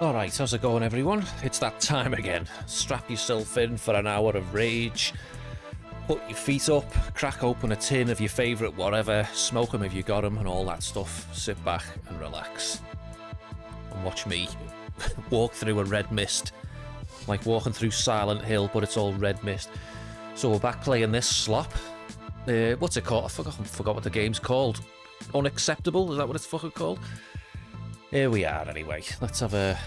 Alright, how's it going, everyone? It's that time again. Strap yourself in for an hour of rage. Put your feet up, crack open a tin of your favourite whatever, smoke them if you got them, and all that stuff. Sit back and relax. And watch me walk through a red mist. Like walking through Silent Hill, but it's all red mist. So we're back playing this slop. What's it called? I forgot what the game's called. Unacceptable? Is that what it's fucking called? Here we are, anyway. Let's have a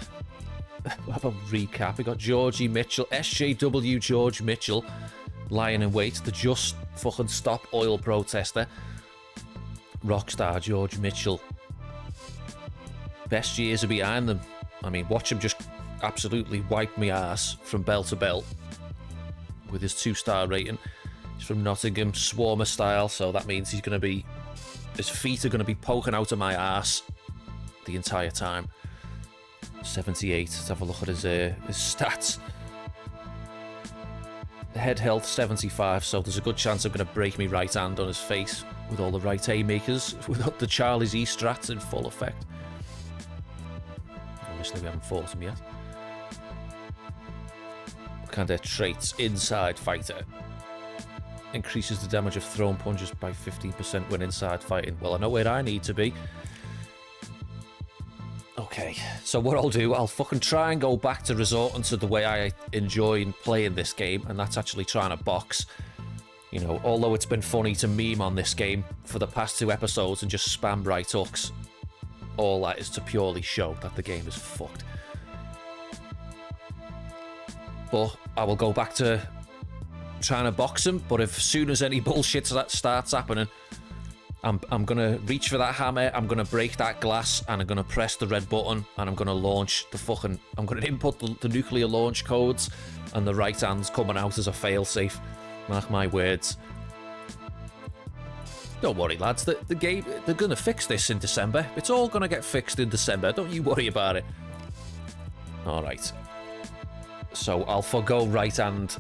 recap. We got Georgie Mitchell, SJW George Mitchell, lying in wait. The Just Fucking Stop Oil protester. Rockstar George Mitchell. Best years are behind them. I mean, watch him just absolutely wipe me ass from bell to bell with his 2-star rating. He's from Nottingham, Swarmer style, so that means he's going to be... his feet are going to be poking out of my ass the entire time. 78. Let's have a look at his stats. Head health 75, so there's a good chance I'm going to break me right hand on his face with all the right haymakers, without the Charlie's E strats in full effect. Obviously we haven't fought him yet. What kind of traits? Inside fighter. Increases the damage of thrown punches by 15% when inside fighting. Well, I know where I need to be. Okay, so what I'll do, I'll fucking try and go back to resorting to the way I enjoy playing this game, and that's actually trying to box. You know, although it's been funny to meme on this game for the past 2 episodes and just spam right hooks, all that is to purely show that the game is fucked. But I will go back to trying to box him, but if as soon as any bullshit starts happening, I'm going to reach for that hammer, I'm going to break that glass, and I'm going to press the red button, and I'm going to launch the fucking... I'm going to input the nuclear launch codes, and the right hand's coming out as a failsafe. Mark my words. Don't worry, lads. The game... they're going to fix this in December. It's all going to get fixed in December. Don't you worry about it. Alright. So I'll forgo right hand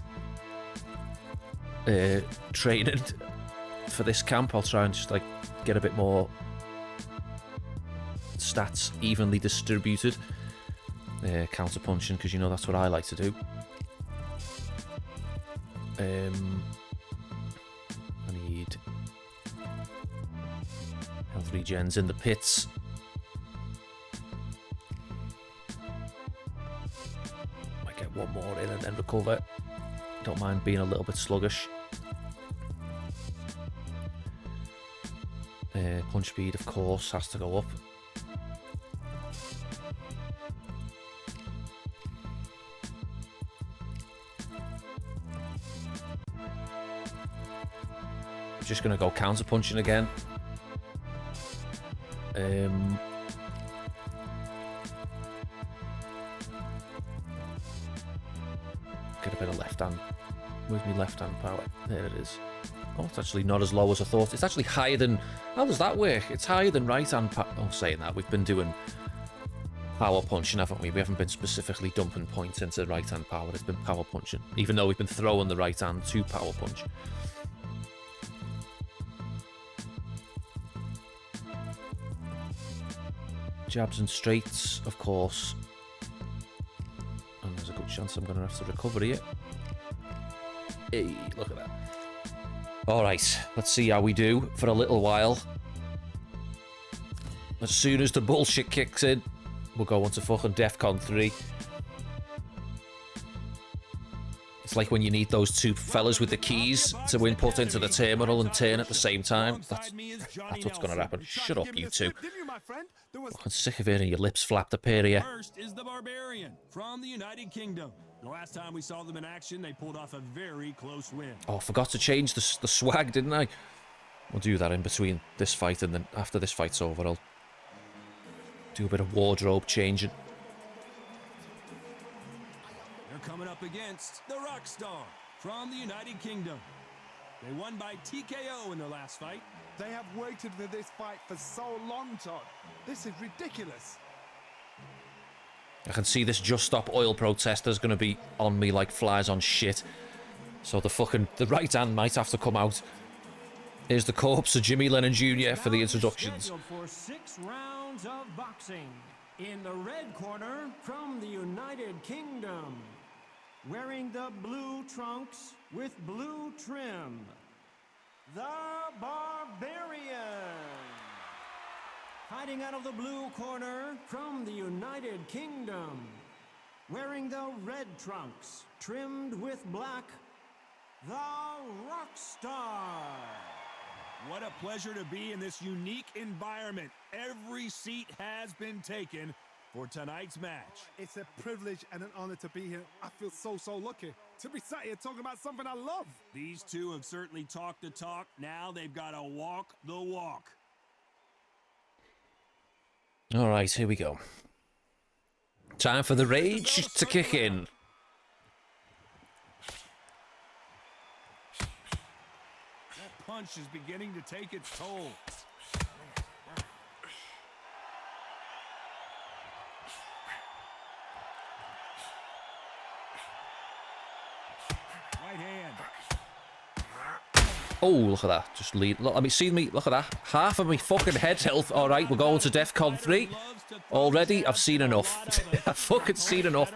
training for this camp. I'll try and just like get a bit more stats evenly distributed. Counter punching, because you know that's what I like to do. I need health regens in the pits. Might get one more in and then recover. Don't mind being a little bit sluggish. Punch speed, of course, has to go up. I'm just going to go counter punching again. Get a bit of left hand. Where's my left hand power? There it is. Oh, it's actually not as low as I thought. It's actually higher than... how does that work? It's higher than right hand power. Oh, saying that, we've been doing power punching, haven't we? We haven't been specifically dumping points into right hand power. It's been power punching, even though we've been throwing the right hand to power punch. Jabs and straights, of course. And there's a good chance I'm going to have to recover here. Hey, look at that. Alright, let's see how we do for a little while. As soon as the bullshit kicks in, we'll go on to fucking DEFCON 3. It's like when you need those 2 fellas with the keys to input into the terminal and turn at the same time. That's what's going to happen. Shut up, you two. I'm sick of hearing your lips flap the pair of you. First is the Barbarian from the United Kingdom. The last time we saw them in action, they pulled off a very close win. Oh, I forgot to change the swag, didn't I? We'll do that in between this fight, and then after this fight's over, I'll do a bit of wardrobe changing. They're coming up against the Rockstar from the United Kingdom. They won by TKO in their last fight. They have waited for this fight for so long, Todd. This is ridiculous. I can see this Just Stop Oil protester's going to be on me like flies on shit. So the right hand might have to come out. Here's the corpse of Jimmy Lennon Jr. for the introductions. For 6 rounds of boxing. In the red corner, from the United Kingdom, wearing the blue trunks with blue trim, the Barbarian. Fighting out of the blue corner, from the United Kingdom, wearing the red trunks, trimmed with black, the Rockstar. What a pleasure to be in this unique environment. Every seat has been taken for tonight's match. It's a privilege and an honor to be here. I feel so lucky to be sat here talking about something I love. These two have certainly talked the talk. Now they've got to walk the walk. All right, here we go. Time for the rage to kick in. That punch is beginning to take its toll. Right hand. Oh, look at that. Just lead. Look, I mean, see me. Look at that. Half of me fucking head health. All right, we're going to DEFCON 3. Already, I've seen enough. I've fucking seen enough.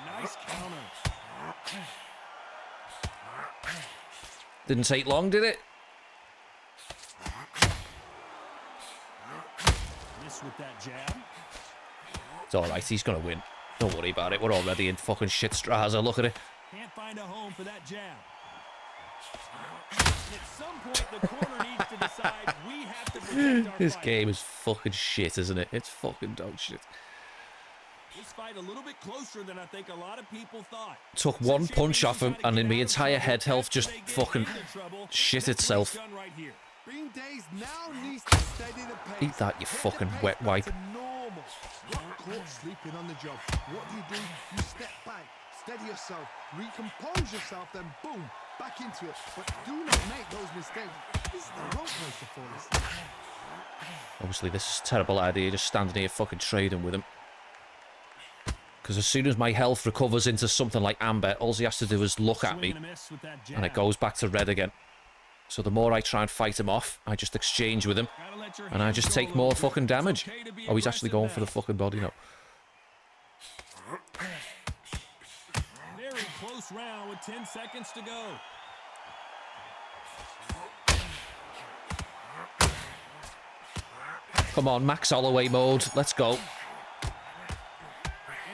Nice counter. Didn't take long, did it? Miss with that jab. It's all right. He's gonna win. Don't worry about it. We're already in fucking shit straws. Look at it. Can't find a home for that jab. And at some point, the corner needs to decide we have to protect our This fight. game is fucking shit, isn't it? It's fucking dog shit. This fight a little bit closer than I think a lot of people thought. Took one punch off him, and my entire head health just fucking shit itself. Being dazed now needs to steady the pace. Eat that, you Get the fucking pace wet back wipe. to normal. Not caught sleeping on the job. What do? You step back, steady yourself, recompose yourself, then boom, back into it. But do not make those mistakes. This is the wrong place to fall asleep. Obviously, this is a terrible idea, just standing here fucking trading with him. Because as soon as my health recovers into something like amber, all he has to do is look at me, and it goes back to red again. So the more I try and fight him off, I just exchange with him, and I just take more fucking damage. Oh, he's actually going for the fucking body now. Very close round with 10 seconds to go. Come on, Max Holloway mode. Let's go. And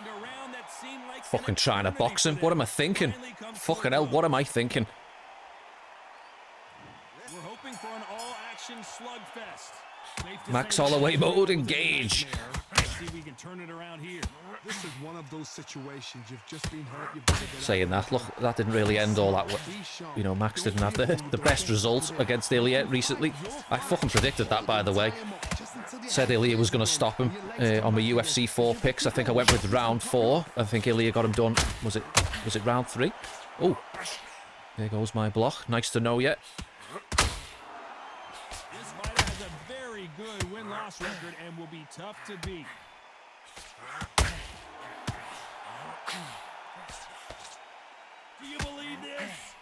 a round that seemed like Fucking trying to box him. What am I thinking? Fucking hell, what am I thinking? We're hoping for an all-action slugfest. Max Holloway mode, engage. Let's see if we can turn it around here. This is one of those situations you've just been hurt. You've got to get Saying that, look, that didn't really end all that way. You know, Max didn't have the best result against Ilya recently. I fucking predicted that, by the way. Said Ilya was going to stop him on my UFC 4 picks. I think I went with round 4. I think Ilya got him done. Was it round 3? Oh, there goes my block. Nice to know yet. This fighter has a very good win-loss record and will be tough to beat. Do you believe this?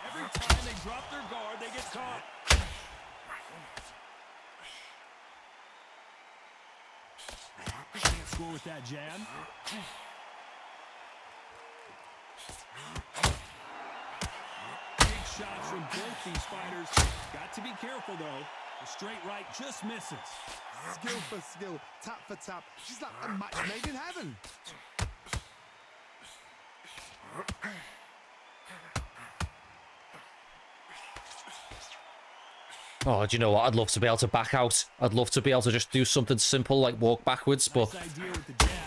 Every time they drop their guard, they get caught. Can't score with that jab. Big shots from both these fighters. Got to be careful, though. The straight right just misses. skill for skill, tap for tap. She's like a match made in heaven. Oh, do you know what? I'd love to be able to back out. I'd love to be able to just do something simple like walk backwards, but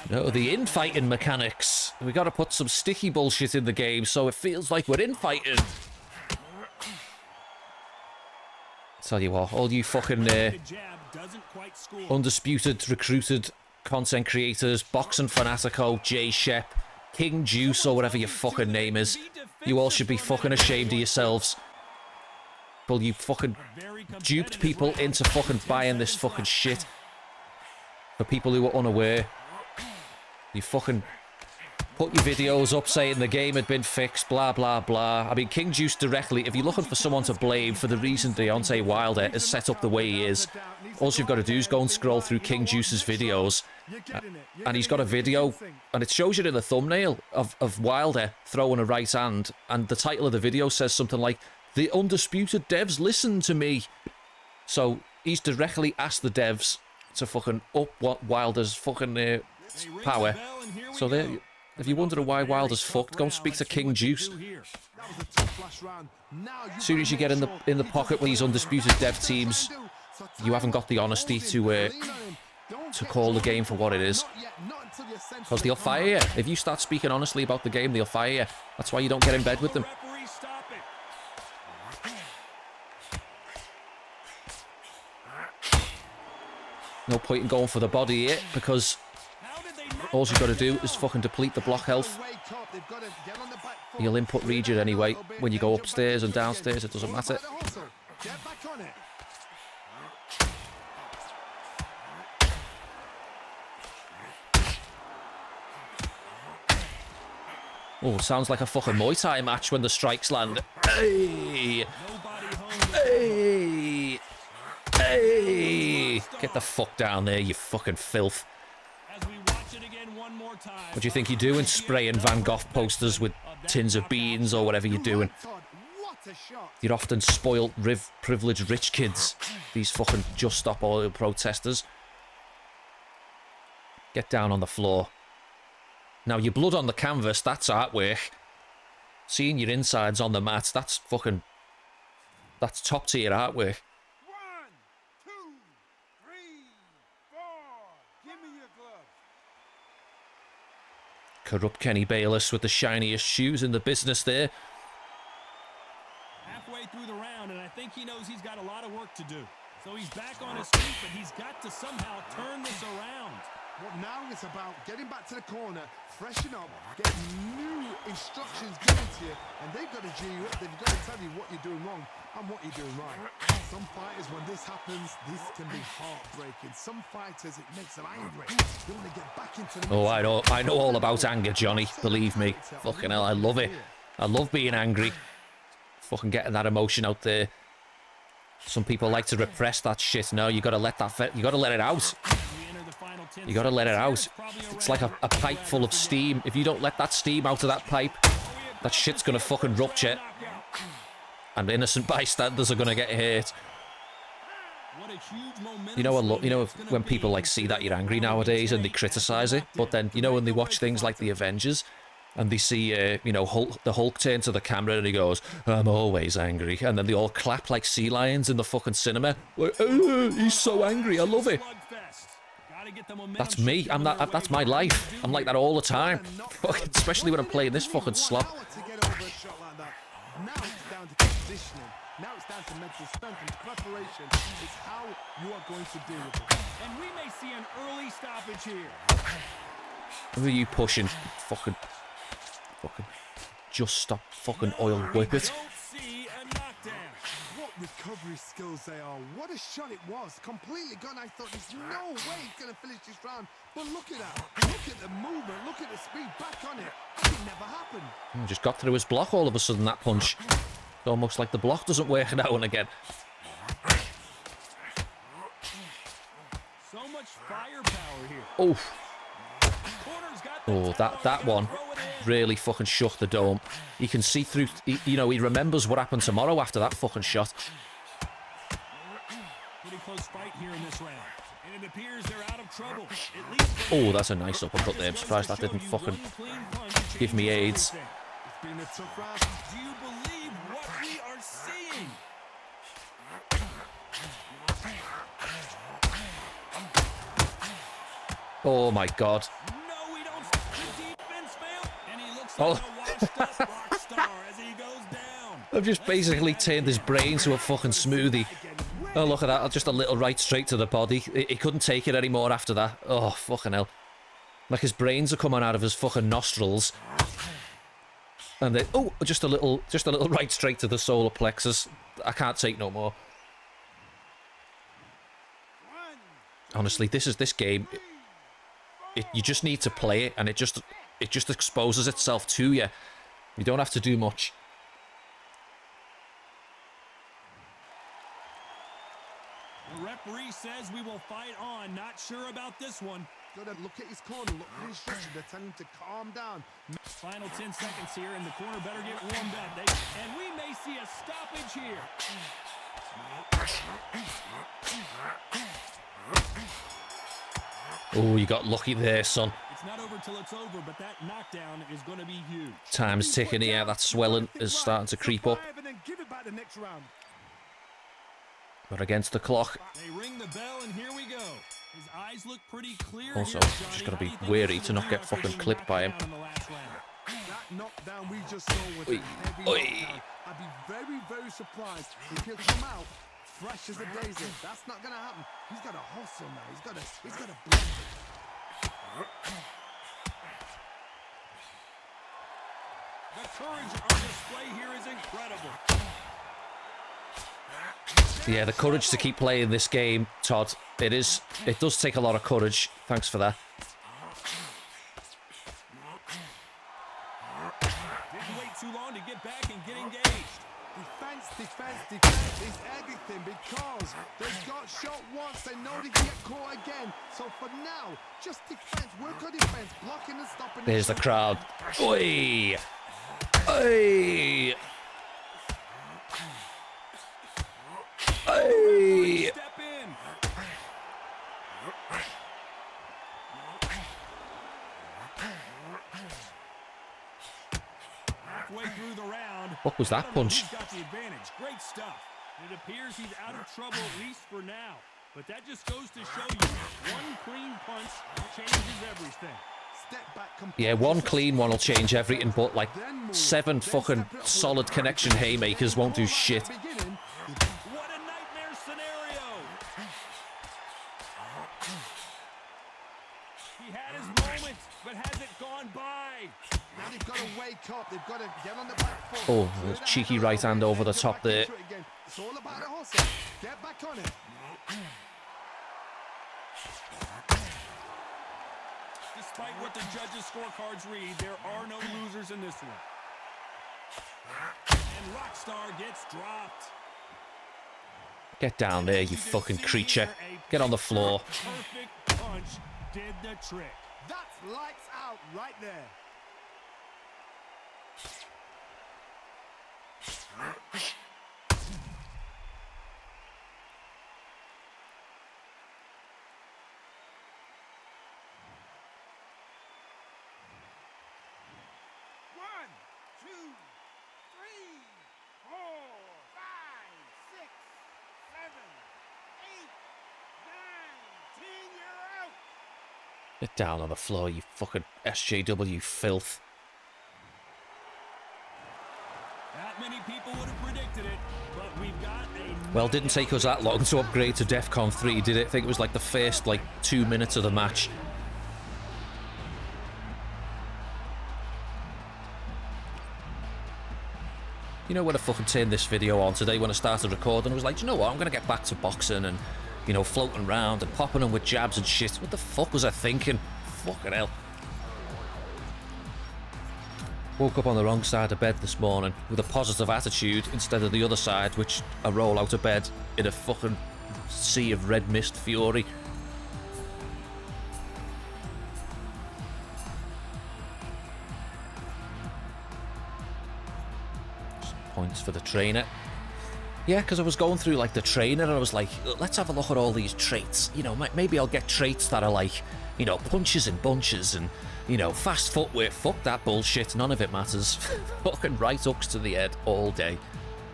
no, the infighting mechanics. We got to put some sticky bullshit in the game so it feels like we're infighting. Tell you what, all you fucking Undisputed recruited content creators, Boxing Fanatico, Jay Shep, King Juice, or whatever your fucking name is, you all should be fucking ashamed of yourselves. Well, you fucking duped people into fucking buying this fucking shit. For people who are unaware, you fucking put your videos up saying the game had been fixed, blah, blah, blah. I mean, King Juice directly, if you're looking for someone to blame for the reason Deontay Wilder is set up the way he is, all you've got to do is go and scroll through King Juice's videos, and he's got a video, and it shows you in the thumbnail of Wilder throwing a right hand, and the title of the video says something like, "The Undisputed devs listen to me." So he's directly asked the devs to fucking up what Wilder's fucking power. So there, if you're wondering why Wilder's fucked, go and speak to King Juice. As soon as you get in the pocket with these Undisputed dev teams, you haven't got the honesty to call the game for what it is. Because they'll fire you. If you start speaking honestly about the game, they'll fire you. That's why you don't get in bed with them. No point in going for the body here, because all you've got to do is fucking deplete the block health. You'll input regen anyway. When you go upstairs and downstairs, it doesn't matter. Oh, sounds like a fucking Muay Thai match when the strikes land. Hey! Hey! Hey! Get the fuck down there, you fucking filth. What do you think you're doing? Spraying Van Gogh posters with tins of beans or whatever you're doing? You're often spoilt, privileged rich kids. These fucking Just Stop Oil protesters. Get down on the floor. Now, your blood on the canvas, that's artwork. Seeing your insides on the mat, that's fucking... that's top tier artwork. 1, 2, 3, 4. Give me your gloves. Corrupt Kenny Bayless with the shiniest shoes in the business there. Halfway through the round, and I think he knows he's got a lot of work to do. So he's back on his feet, but he's got to somehow turn this around. Well, now it's about getting back to the corner, freshen up, get new instructions given to you, and they've got to G you up. They've got to tell you what you're doing wrong and what you're doing right. Some fighters, when this happens, this can be heartbreaking. Some fighters, it makes them angry. They want to get back into the... Oh, I know all about anger, Johnny. Believe me. Fucking hell, I love it. I love being angry. Fucking getting that emotion out there. Some people like to repress that shit. No, you gotta let that... you gotta let it out. You gotta let it out. It's like a pipe full of steam. If you don't let that steam out of that pipe, that shit's gonna fucking rupture. And innocent bystanders are gonna get hurt. You know when people like see that you're angry nowadays and they criticize it, but then you know when they watch things like the Avengers and they see you know the Hulk turn to the camera and he goes, "I'm always angry," and then they all clap like sea lions in the fucking cinema. Like, "Oh, he's so angry, I love it." That's me. That's my life. I'm like that all the time. Especially when I'm playing this fucking slop. Now it's down to conditioning. Now it's down to mental strength and preparation. It's how you are going to deal with it. And we may see an early stoppage here. Who are you pushing? Fucking. Just stop fucking oil whip it. Recovery skills they are. What a shot it was. Completely gone. I thought there's no way he's going to finish this round. But look at that. Look at the movement. Look at the speed. Back on it. It never happened. Just got through his block all of a sudden, that punch. It's almost like the block doesn't work now and again. So much firepower here. Oh. Oh, that one really fucking shook the dome. You can see through, he remembers what happened tomorrow after that fucking shot. Pretty close fight here in this round. And it appears they're out of trouble. At least oh, that's a nice uppercut there. I'm surprised that didn't fucking give me AIDS. It's been a tough round. Do you believe what we are seeing? Oh my god. Oh. I've just basically turned his brain to a fucking smoothie. Oh, look at that. Just a little right straight to the body. He couldn't take it anymore after that. Oh, fucking hell. Like his brains are coming out of his fucking nostrils. And then, oh, just a little right straight to the solar plexus. I can't take no more. Honestly, this game. You just need to play it, and it just it just exposes itself to you. You don't have to do much. The referee says we will fight on. Not sure about this one. Gotta look at his corner, look at his instruction. They're telling him to calm down. Final 10 seconds here, and the corner better get warmed up. And we may see a stoppage here. Oh, you got lucky there, son. It's not over till it's over, but that knockdown is going to be huge. Time's ticking here. That swelling is starting to creep up. We're against the clock. They ring the bell, and here we go. His eyes look pretty clear. Also, here, just Johnny. got to be How do you think wary this to not will get go after fucking being clipped by him. knocked down in the last round? That knockdown we just saw was a heavy knockdown. I'd be very, very surprised if he'll come out fresh as a daisy. That's not gonna happen. He's got a hustle now. He's got a block. The courage on display here is incredible. Yeah, the courage to keep playing this game, Todd. It does take a lot of courage. Thanks for that. Didn't wait too long to get back and get engaged. Defense is everything because they got shot once. They know they can get caught again. So for now, just defense. Work on defense. Blocking and stopping. There's the crowd. Oi! Oi! Oi! Step in. Halfway through the round. What was that punch? He's got the advantage. Great stuff. It appears he's out of trouble at least for now. But that just goes to show you one clean punch changes everything. Yeah, one clean one will change everything, but like 7 fucking solid connection haymakers won't do shit. What a nightmare scenario. He had his moment, but has it gone by? Now they've got to wake up. They've got to get on the back foot. Oh, a cheeky right hand over the top there. It's all about the hustle. Get back on it. Despite what the judges' scorecards read, there are no losers in this one. And Rockstar gets dropped. Get down there, you fucking creature. Get on the floor. Perfect punch did the trick. That's lights out right there. Get down on the floor, you fucking SJW filth. Not many people would have predicted it, but we've got a... Well, didn't take us that long to upgrade to DEFCON 3, did it? I think it was like the first, 2 minutes of the match. You know, when I fucking turned this video on today, when I started recording, I was like, do you know what? I'm going to get back to boxing and, you know, floating around and popping them with jabs and shit. What the fuck was I thinking? Fucking hell. Woke up on the wrong side of bed this morning with a positive attitude instead of the other side, which I roll out of bed in a fucking sea of red mist fury. Points for the trainer. Yeah, because I was going through the trainer and I was like, let's have a look at all these traits. You know, maybe I'll get traits that are like, you know, punches in bunches and, you know, fast footwork. Fuck that bullshit. None of it matters. Fucking right hooks to the head all day.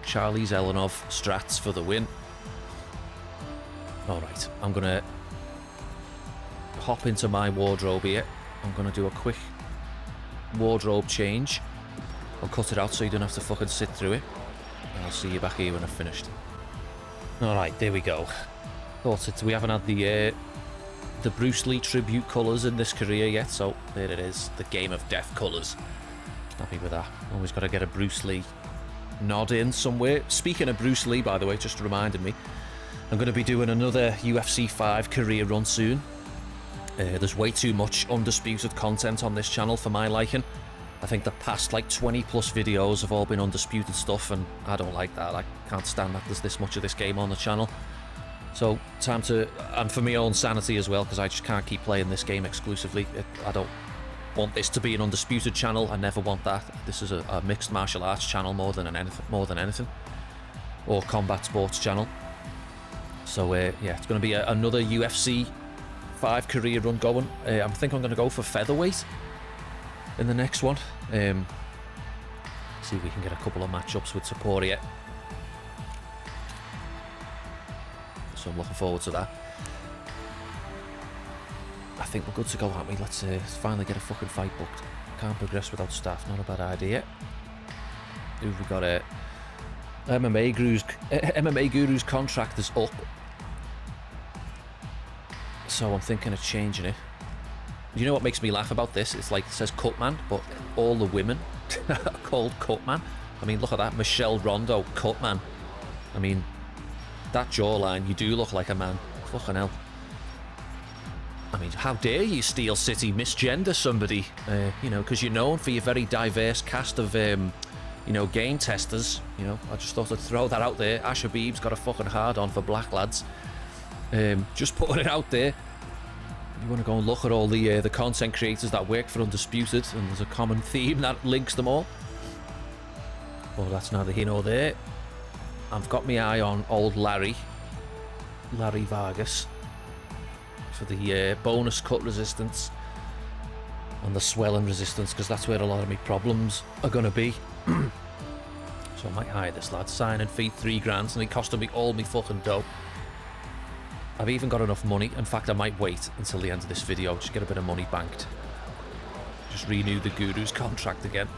Charlie's Elenov, Strats for the win. Alright, I'm going to hop into my wardrobe here. I'm going to do a quick wardrobe change. I'll cut it out so you don't have to fucking sit through it. And I'll see you back here when I've finished. Alright, there we go. We haven't had the Bruce Lee tribute colours in this career yet, so there it is. The Game of Death colours. Happy with that. Always got to get a Bruce Lee nod in somewhere. Speaking of Bruce Lee, by the way, just reminded me, I'm going to be doing another UFC 5 career run soon. There's way too much Undisputed content on this channel for my liking. I think the past like 20 plus videos have all been Undisputed stuff, and I don't like that. I can't stand that there's this much of this game on the channel. So time to, and for my own sanity as well, because I just can't keep playing this game exclusively. I don't want this to be an Undisputed channel. I never want that. This is a mixed martial arts channel more than anything, or combat sports channel. So yeah, it's going to be another UFC 5 career run going. I think I'm going to go for featherweight in the next one. See if we can get a couple of matchups with Taporia. So I'm looking forward to that. I think we're good to go, aren't we? Let's finally get a fucking fight booked. Can't progress without staff, not a bad idea. Who've we got? MMA Guru's contract is up. So I'm thinking of changing it. You know what makes me laugh about this? It's like it says Cutman, but all the women are called Cutman. I mean, look at that. Michelle Rondo, Cutman. I mean, that jawline, you do look like a man. Fucking hell. I mean, how dare you, Steel City, misgender somebody? You know, because you're known for your very diverse cast of, you know, game testers. You know, I just thought I'd throw that out there. Ash Habib's got a fucking hard on for black lads. Just putting it out there. You want to go and look at all the content creators that work for Undisputed, and there's a common theme that links them all. Well, that's neither here nor there. I've got my eye on old Larry Vargas, for the bonus cut resistance and the swelling resistance, because that's where a lot of my problems are going to be. So I might hire this lad. Signing fee $3,000, and he costed me all my fucking dough. I've even got enough money. In fact, I might wait until the end of this video, just get a bit of money banked. Just renew the Guru's contract again.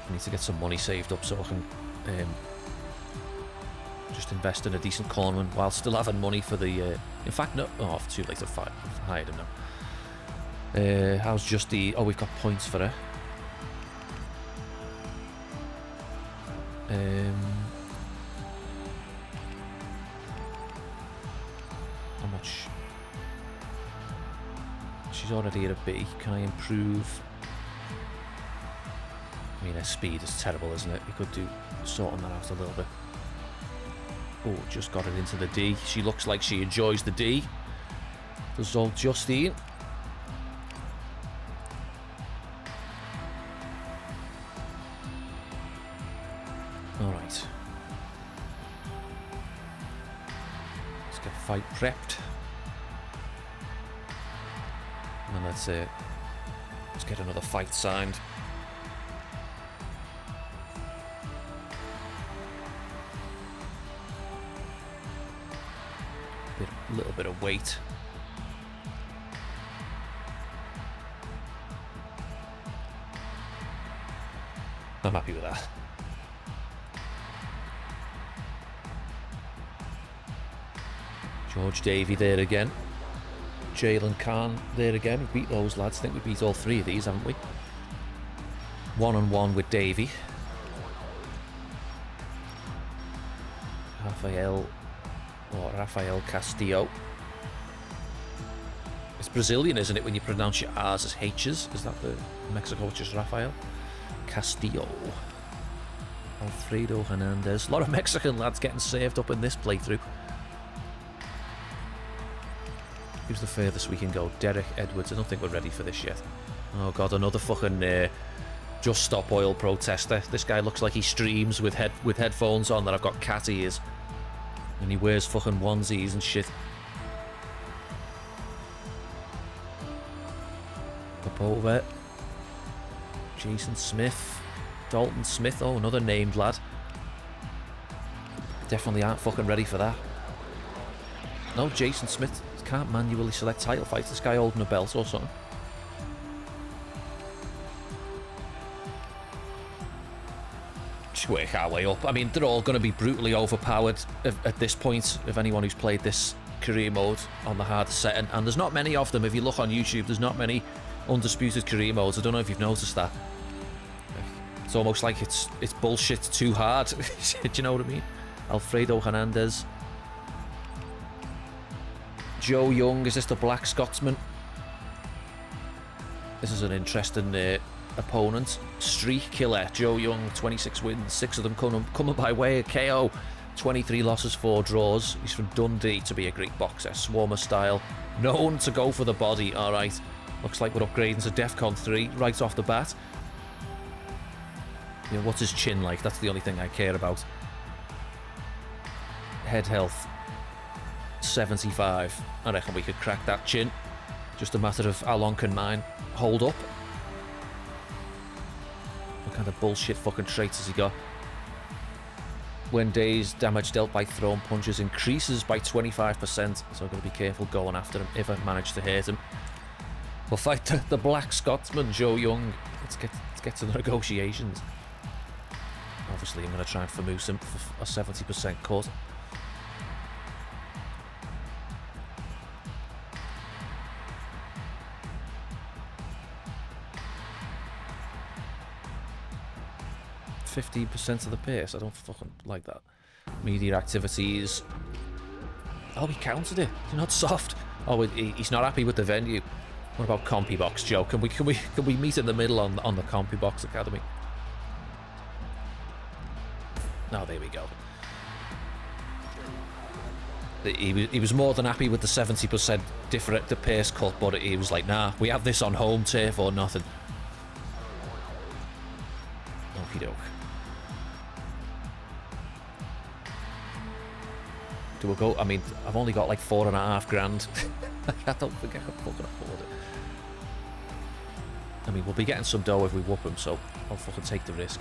I need to get some money saved up so I can just invest in a decent cornerman while still having money for the... in fact, no... Oh, too late to hire him now. How's just the... Oh, we've got points for her. How much? She's already at a B. Can I improve? I mean, her speed is terrible, isn't it? We could do sorting that out a little bit. Oh, just got it into the D. She looks like she enjoys the D. Does old Justine. Alright. Let's get fight prepped. And let's get another fight signed. A little bit of weight. I'm happy with that. George Davey there again. Jalen Khan there again. We beat those lads. I think we beat all three of these, haven't we? 1-on-1 with Davey. Rafael Castillo. It's Brazilian, isn't it, when you pronounce your R's as H's? Is that the Mexico, which is Rafael? Castillo. Alfredo Hernandez. A lot of Mexican lads getting saved up in this playthrough. Who's the furthest we can go? Derek Edwards. I don't think we're ready for this yet. Oh god, another fucking Just Stop Oil protester. This guy looks like he streams with headphones on that I've got cat ears. And he wears fucking onesies and shit. Up over. Jason Smith. Dalton Smith. Oh, another named lad. Definitely aren't fucking ready for that. No, Jason Smith can't manually select title fights. This guy holding a belt or something. Just work our way up. I mean, they're all going to be brutally overpowered at this point, of anyone who's played this career mode on the hardest setting. And there's not many of them. If you look on YouTube, there's not many Undisputed career modes. I don't know if you've noticed that. It's almost like it's bullshit too hard. Do you know what I mean? Alfredo Hernandez. Joe Young, is this the Black Scotsman? This is an interesting opponent. Streak killer, Joe Young, 26 wins, 6 of them coming by way of KO. 23 losses, 4 draws. He's from Dundee to be a Greek boxer. Swarmer style. Known to go for the body. Alright. Looks like we're upgrading to DEFCON 3 right off the bat. You know, what's his chin like? That's the only thing I care about. Head health. 75. I reckon we could crack that chin. Just a matter of how long can mine hold up. What kind of bullshit fucking traits has he got? When dazed, damage dealt by thrown punches increases by 25%, so I've got to be careful going after him if I manage to hurt him. We'll fight the Black Scotsman, Joe Young. Let's get to the negotiations. Obviously, I'm going to try and famoose him for a 70% cut. %15% of the pace. I don't fucking like that. Media activities. Oh, he countered it. He's not soft. Oh, he's not happy with the venue. What about CompuBox, Joe? Can we meet in the middle on the CompuBox Academy? Oh, there we go. He was more than happy with the 70% different the pace cut, but he was like, nah, we have this on home turf or nothing. Okie doke. Do we go? I mean, I've only got like $4.5 grand. I don't think I can fucking afford it. I mean, we'll be getting some dough if we whoop him, so I'll fucking take the risk.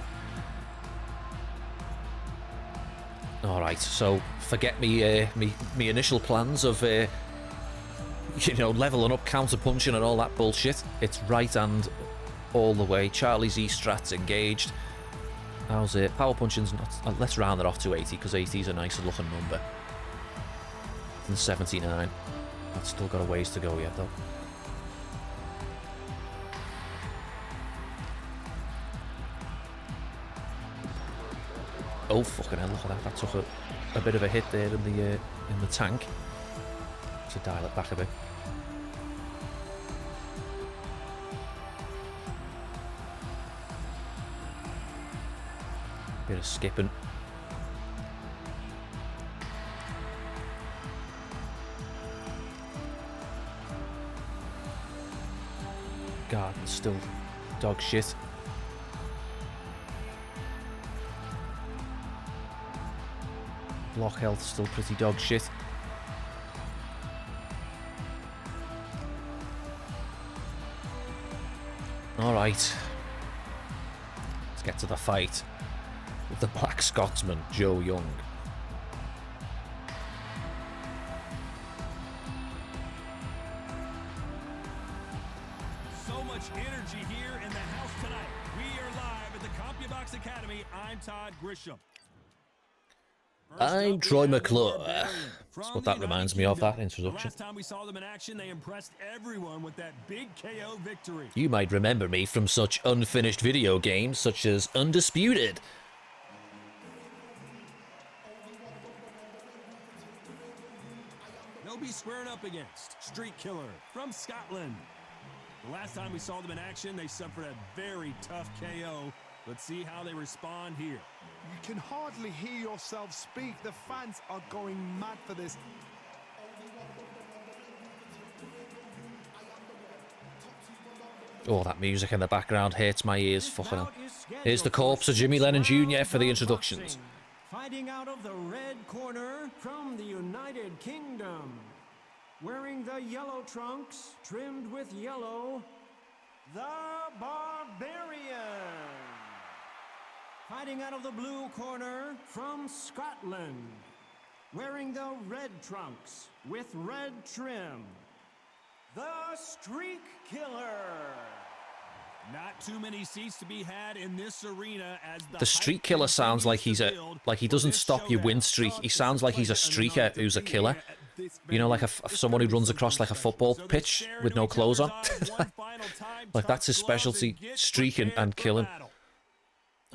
Alright, so forget me initial plans of, you know, leveling up, counter-punching and all that bullshit. It's right hand all the way. Charlie's E-Strats engaged. How's it? Power punching's not... let's round it off to 80, because 80 is a nicer looking number. And 79. That's still got a ways to go yet, though. Oh, fucking hell, look at that. That took a bit of a hit there in the tank. To dial it back a bit. Bit of skipping. Garden's still dog shit. Block health still pretty dog shit. Alright. Let's get to the fight with the Black Scotsman, Joe Young. So much energy here in the house tonight. We are live at the CompuBox Academy. I'm Todd Grisham. I'm Troy McClure. That's what that reminds me of, that introduction. Last time we saw them in action, they impressed everyone with that big KO victory. You might remember me from such unfinished video games such as Undisputed. They'll be squaring up against Street Killer from Scotland. The last time we saw them in action, they suffered a very tough KO. Let's see how they respond here. You can hardly hear yourself speak. The fans are going mad for this. Oh, that music in the background hurts my ears. Fucking hell. Here's the corpse of Jimmy Lennon Jr. for the introductions. Fighting out of the red corner from the United Kingdom. Wearing the yellow trunks, trimmed with yellow, the Barbarian. Fighting out of the blue corner from Scotland. Wearing the red trunks with red trim, the Streak Killer. Not too many seats to be had in this arena as The Streak Killer sounds like he doesn't stop your win streak. He sounds like he's a streaker who's a killer. You know, like someone who runs across like a football pitch with no clothes on. Like that's his specialty, streaking and killing.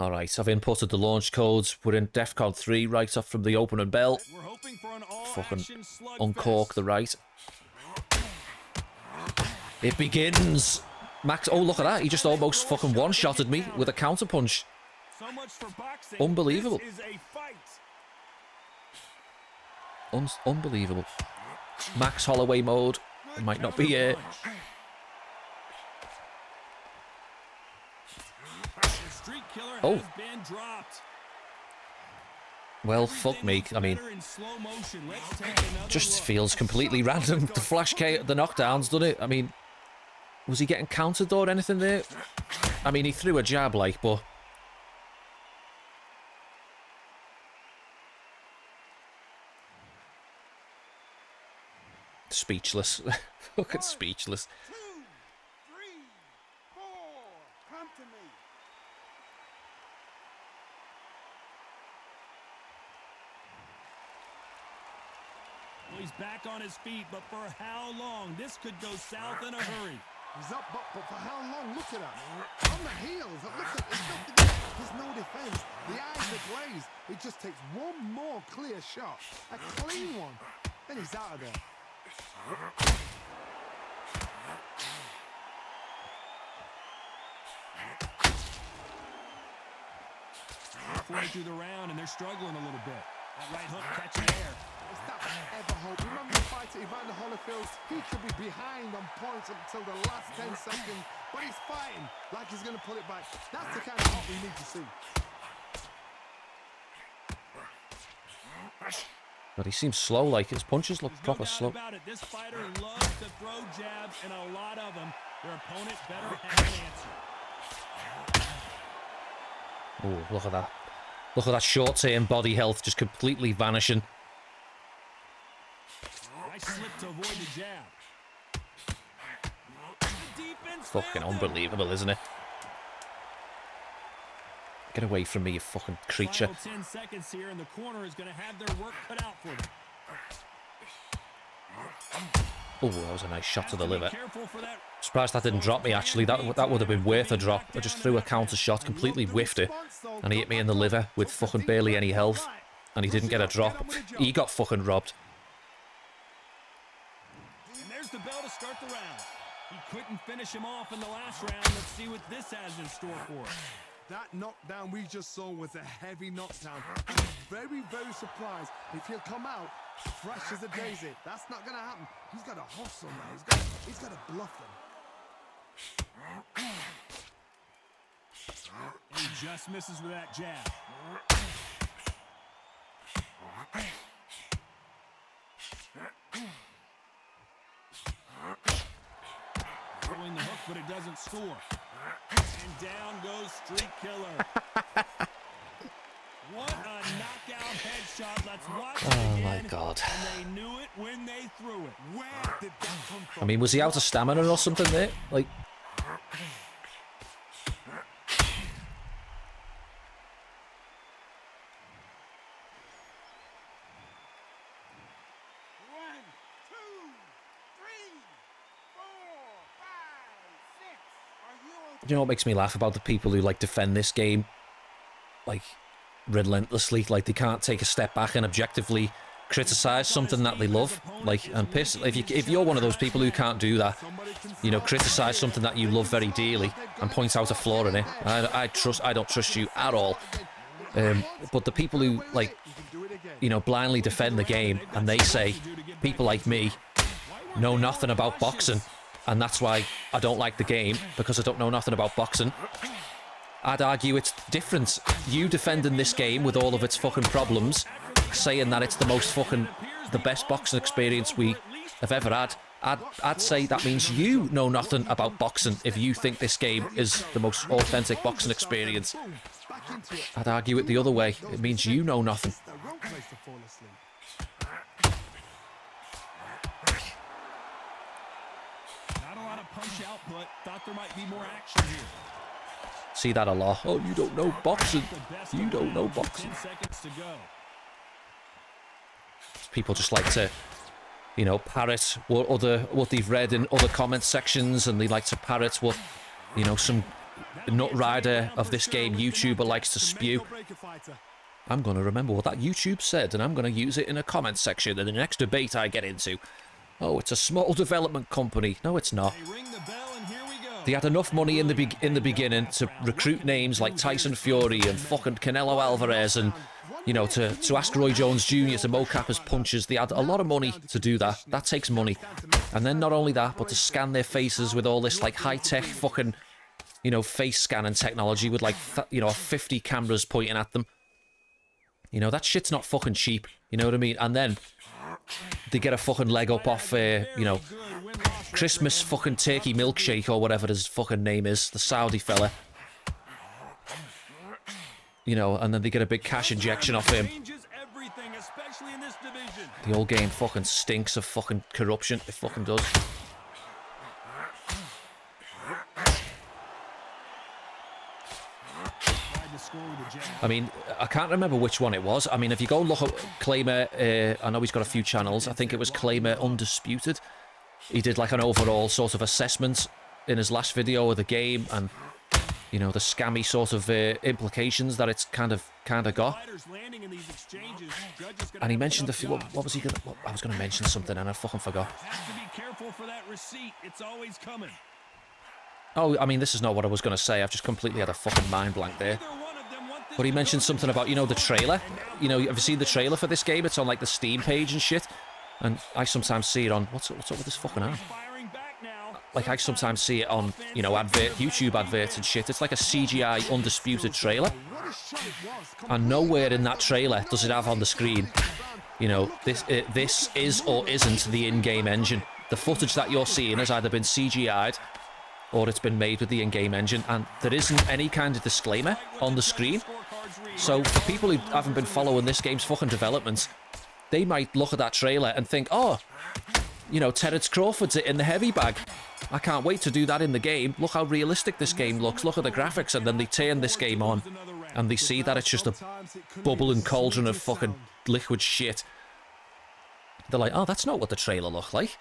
Alright, I've inputted the launch codes. We're in DEFCON 3 right off from the opening bell. We're hoping for an Fucking all-action slugfest. uncork the right. It begins. Max, oh look at that. He just almost fucking one-shotted me with a counterpunch. So much for boxing. Unbelievable. This is a fight. Unbelievable. Max Holloway mode. It might not be it. Oh. Well, fuck me. I mean, just feels completely random. The flash K, the knockdowns, doesn't it? I mean, was he getting countered or anything there? I mean, he threw a jab, like, but... Speechless. Fucking speechless. 2, 3, 4. Come to me. Well, he's back on his feet, but for how long? This could go south in a hurry. He's up, but for how long? Look at him. On the heels. Look at there's no defense. The eyes are glazed. It just takes one more clear shot. A clean one. Then he's out of there. Halfway through the round, and they're struggling a little bit. That right hook catching air. It's that ever hope. Remember the fight at Evander Holyfield? He could be behind on points until the last 10 seconds, but he's fighting like he's going to pull it back. That's the kind of hope we need to see. But he seems slow, like his punches look proper slow. About it. This fighter loves to throw jabs, and a lot of them. Their opponent better have an answer. Oh, look at that. Look at that short-term body health just completely vanishing. Nice slip to avoid the jab. The defense Fucking failed him. unbelievable, isn't it? Get away from me, you fucking creature. Final 10 seconds here, and the corner is going to have their work cut out for them. Oh, that was a nice shot to the Has be liver. careful for that. Surprised that didn't drop me, actually. That would have been worth a drop. I just threw a counter shot, completely whiffed it, and he hit me in the liver with fucking barely any health, and he didn't get a drop. He got fucking robbed. And there's the bell to start the round. He couldn't finish him off in the last round. Let's see what this has in store for us. That knockdown we just saw was a heavy knockdown. I'm very, very surprised if he'll come out fresh as a daisy. That's not going to happen. He's got to hustle now. He's got to bluff them. And he just misses with that jab. Throwing the hook, but it doesn't score. And down goes Street Killer. What a knockout headshot. Let's watch it Oh again. my God. And they knew it when they threw it. Where did that come from? I mean, was he out of stamina or something there? Like... You know what makes me laugh about the people who, like, defend this game, like, relentlessly? Like, they can't take a step back and objectively criticize something that they love. Like, and piss, if you're one of those people who can't do that, you know, criticize something that you love very dearly and point out a flaw in it, I don't trust you at all. But the people who, like, you know, blindly defend the game, and they say people like me know nothing about boxing, and that's why I don't like the game, because I don't know nothing about boxing. I'd argue it's different. You defending this game with all of its fucking problems, saying that it's the best boxing experience we have ever had, I'd say that means you know nothing about boxing if you think this game is the most authentic boxing experience. I'd argue it the other way. It means you know nothing. Not a lot of punch output. Thought there might be more action here. See that a lot. Oh, you don't know boxing. You don't know boxing. 10 seconds to go. People just like to, you know, parrot what they've read in other comment sections, and they like to parrot what, you know, some nut rider of this game YouTuber likes to spew. I'm going to remember what that YouTube said, and I'm going to use it in a comment section in the next debate I get into. Oh, it's a small development company. No, it's not. They had enough money in the beginning to recruit names like Tyson Fury and fucking Canelo Alvarez and, you know, to ask Roy Jones Jr. to mocap his punches. They had a lot of money to do that. That takes money. And then not only that, but to scan their faces with all this, like, high-tech fucking, you know, face scanning technology with, like, 50 cameras pointing at them. You know, that shit's not fucking cheap. You know what I mean? And then they get a fucking leg up off, you know, Christmas fucking turkey milkshake or whatever his fucking name is, the Saudi fella. You know, and then they get a big cash injection off him. The whole game fucking stinks of fucking corruption. It fucking does. I mean, I can't remember which one it was. I mean, if you go look at Claimer, I know he's got a few channels. I think it was Claimer Undisputed. He did like an overall sort of assessment in his last video of the game, and you know the scammy sort of implications that it's kind of got. And he mentioned a few. What was he gonna? I was gonna mention something and I fucking forgot. Oh, I mean, this is not what I was gonna say. I've just completely had a fucking mind blank there. But he mentioned something about, you know, the trailer. You know, have you seen the trailer for this game? It's on, like, the Steam page and shit. And I sometimes see it on... What's up with this fucking arm? Like, I sometimes see it on, you know, YouTube adverts and shit. It's like a CGI Undisputed trailer. And nowhere in that trailer does it have on the screen, you know, this is or isn't the in-game engine. The footage that you're seeing has either been CGI'd or it's been made with the in-game engine, and there isn't any kind of disclaimer on the screen. So for people who haven't been following this game's fucking development, they might look at that trailer and think, oh, you know, Terence Crawford's it in the heavy bag. I can't wait to do that in the game. Look how realistic this game looks. Look at the graphics. And then they turn this game on and they see that it's just a bubbling cauldron of fucking liquid shit. They're like, oh, that's not what the trailer looked like.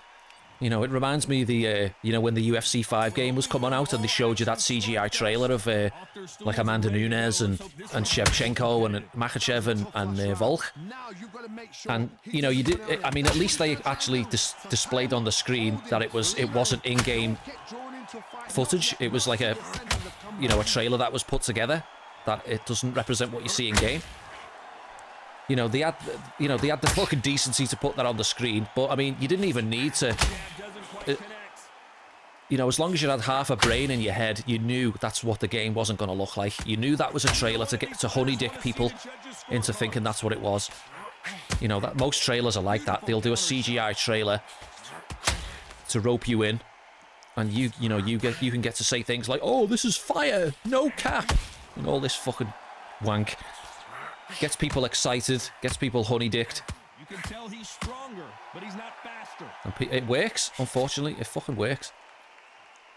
You know, it reminds me of the, you know, when the UFC 5 game was coming out and they showed you that CGI trailer of, like, Amanda Nunes and Shevchenko and Makhachev and Volk. And, you know, you did, I mean, at least they actually displayed on the screen that it wasn't in-game footage. It was like a, you know, a trailer that was put together, that it doesn't represent what you see in-game. You know, they had the fucking decency to put that on the screen, but I mean, you didn't even need to. You know, as long as you had half a brain in your head, you knew that's what the game wasn't going to look like. You knew that was a trailer to get to honeydick people into thinking that's what it was. You know, that most trailers are like that. They'll do a CGI trailer to rope you in, and you can get to say things like, "Oh, this is fire, no cap," and all this fucking wank. Gets people excited, gets people honey-dicked. You can tell he's stronger, but he's not faster. And it works, unfortunately. It fucking works.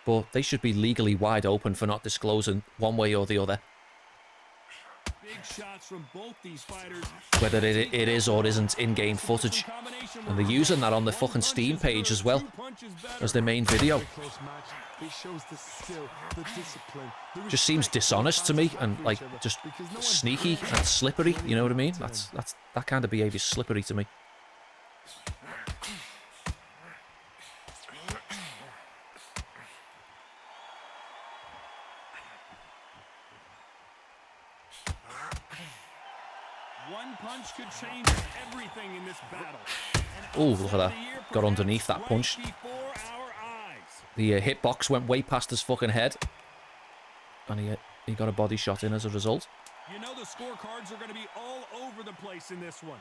But they should be legally wide open for not disclosing one way or the other. Big shots from both these fighters. Whether it is or isn't in-game footage. And they're using that on the fucking Steam page as well as their main video. Just seems dishonest to me and like just sneaky and slippery, you know what I mean? That kind of behaviour is slippery to me. One punch could change everything in this battle. Oh, look at that. Got underneath that punch. The hitbox went way past his fucking head. And he got a body shot in as a result. You know the scorecards are going to be all over the place in this one.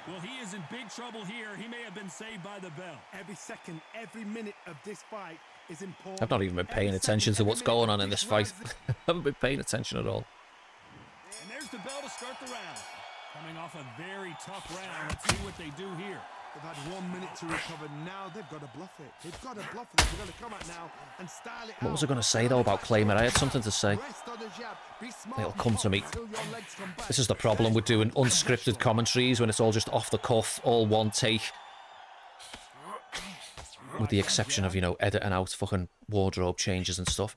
Well, he is in big trouble here. He may have been saved by the bell. Every second, every minute of this fight is important. I've not even been paying attention to what's going on in this fight. I haven't been paying attention at all. And there's the bell to start the round. Coming off a very tough round. Let's see what they do here. They've had 1 minute to recover. Now they've got to bluff it. They've got to bluff it. They've got to come out now and style it. What was I going to say though about Claimer? I had something to say. Be smart It'll and come pop to me. until your legs come back. This is the problem with doing unscripted commentaries when it's all just off the cuff, all one take. With the exception of, you know, editing out fucking wardrobe changes and stuff.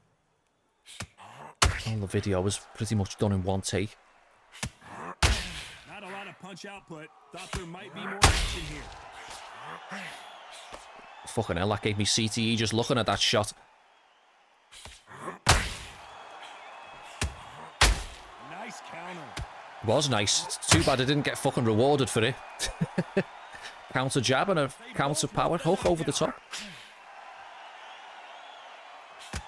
All the video was pretty much done in one take. Not a lot of punch output. Thought there might be more action here. Fucking hell, that gave me CTE just looking at that shot. Nice counter. It was nice. It's too bad I didn't get fucking rewarded for it. Counter jab and a counter power hook over the top. I'd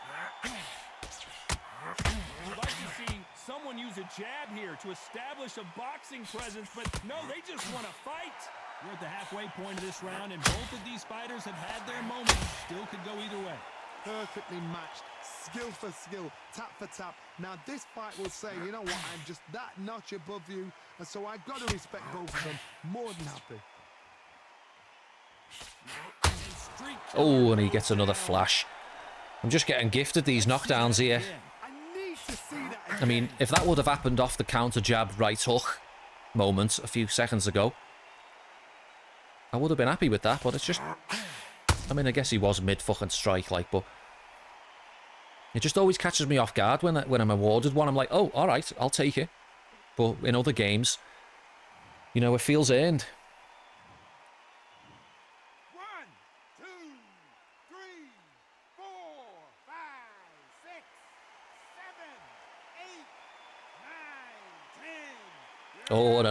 like to see someone use a jab here to establish a boxing presence, but no, they just want to fight. We're at the halfway point of this round, and both of these fighters have had their moments. Still could go either way. Perfectly matched, skill for skill, tap for tap. Now this fight will say, you know what, I'm just that notch above you, and so I've got to respect both of them. More than happy. Oh, and he gets another flash. I'm just getting gifted these knockdowns here. I need to see that again. I mean, if that would have happened off the counter jab right hook moment a few seconds ago, I would have been happy with that, but it's just... I mean, I guess he was mid-fucking strike, like, but... It just always catches me off guard when I'm awarded one. I'm like, oh, alright, I'll take it. But in other games, you know, it feels earned. 1, 2, 3, 4, 5, 6, 7, 8, 9, 10. Oh, and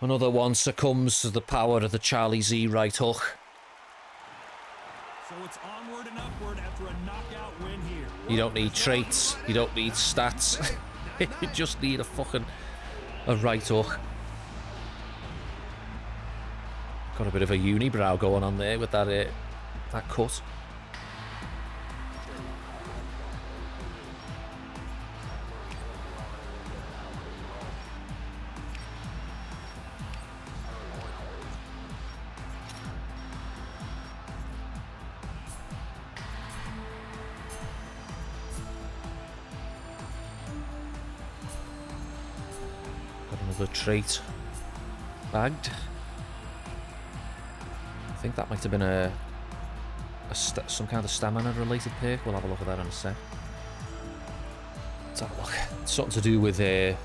another one succumbs to the power of the Charlie Z right hook. So it's onward and upward after a knockout win here. You don't need traits, you don't need stats. You just need a right hook. Got a bit of a unibrow going on there with that cut. Another trait bagged. I think that might have been some kind of stamina related perk. We'll have a look at that in a sec. Let's have a look. It's something to do with let's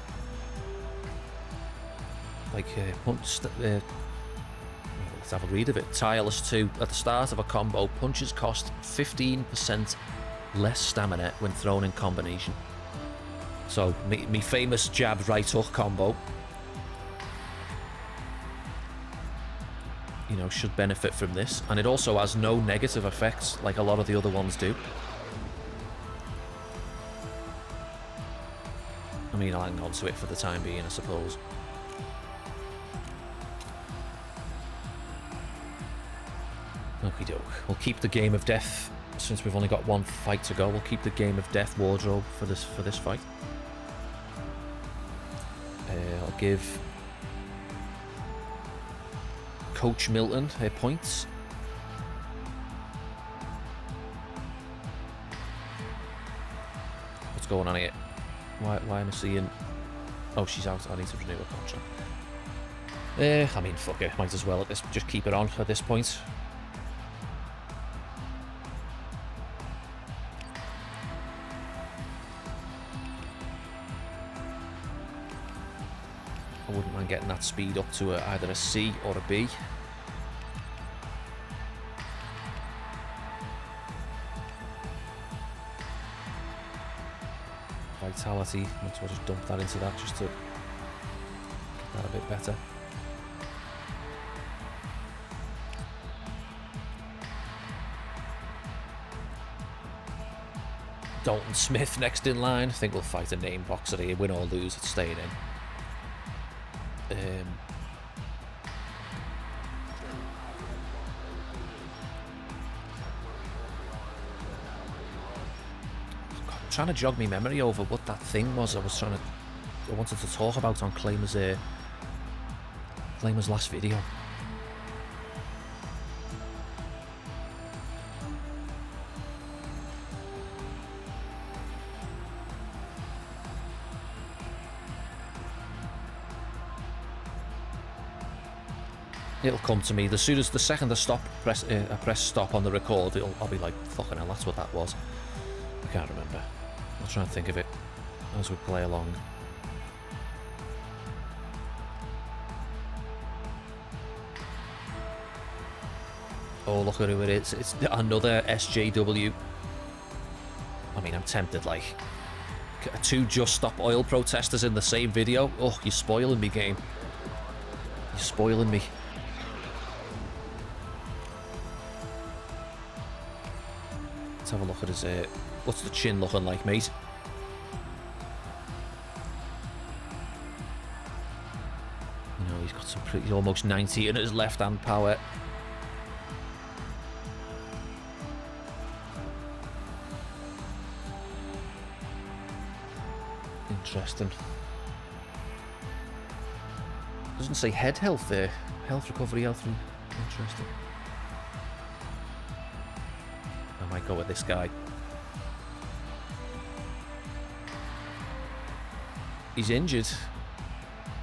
have a read of it. Tireless 2. At the start of a combo, punches cost 15% less stamina when thrown in combination. So, me famous jab right hook combo, you know, should benefit from this. And it also has no negative effects like a lot of the other ones do. I mean, I'll hang on to it for the time being, I suppose. Okie doke. We'll keep the game of death, since we've only got one fight to go. We'll keep the game of death wardrobe for this fight. I'll give Coach Milton her points. What's going on here? Why am I seeing... Oh, she's out. I need to renew her contract. I mean, fuck it. Might as well just keep it on at this point. I wouldn't mind getting that speed up to either a C or a B. Vitality, might as well just dump that into that just to get that a bit better. Dalton Smith next in line. I think we'll fight a name boxer here. Win or lose, it's staying in. God, I'm trying to jog my memory over what that thing was I wanted to talk about on Claimer's last video. It'll come to me. As soon as the second I press stop on the record, I'll be like, fucking hell, that's what that was. I can't remember. I'll try and think of it as we play along. Oh, look at who it is. It's another SJW. I mean, I'm tempted, like, 2 Just Stop Oil protesters in the same video. Oh, you're spoiling me, game. You're spoiling me. Let's have a look at his... what's the chin looking like, mate? You know, he's got some pretty... almost 90 in his left-hand power. Interesting. Doesn't say head health there. Health recovery, health. Interesting. I might go with this guy. He's injured.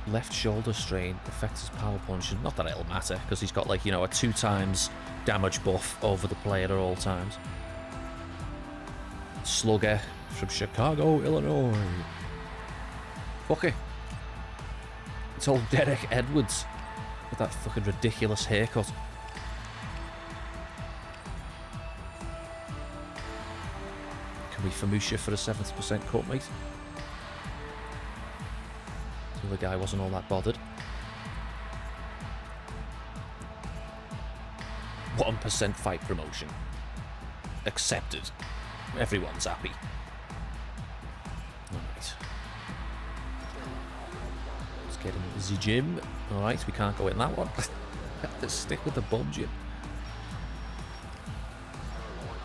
Left shoulder strain affects his power punch. Not that it'll matter, because he's got, like, you know, a 2 times damage buff over the player at all times. Slugger from Chicago, Illinois. Fuck it. It's old Derek Edwards with that fucking ridiculous haircut. Can we Famusha for a 70% cut, mate? The other guy wasn't all that bothered. 1% fight promotion. Accepted. Everyone's happy. Alright. Let's get into the gym. Alright, we can't go in that one. Let's stick with the bum gym.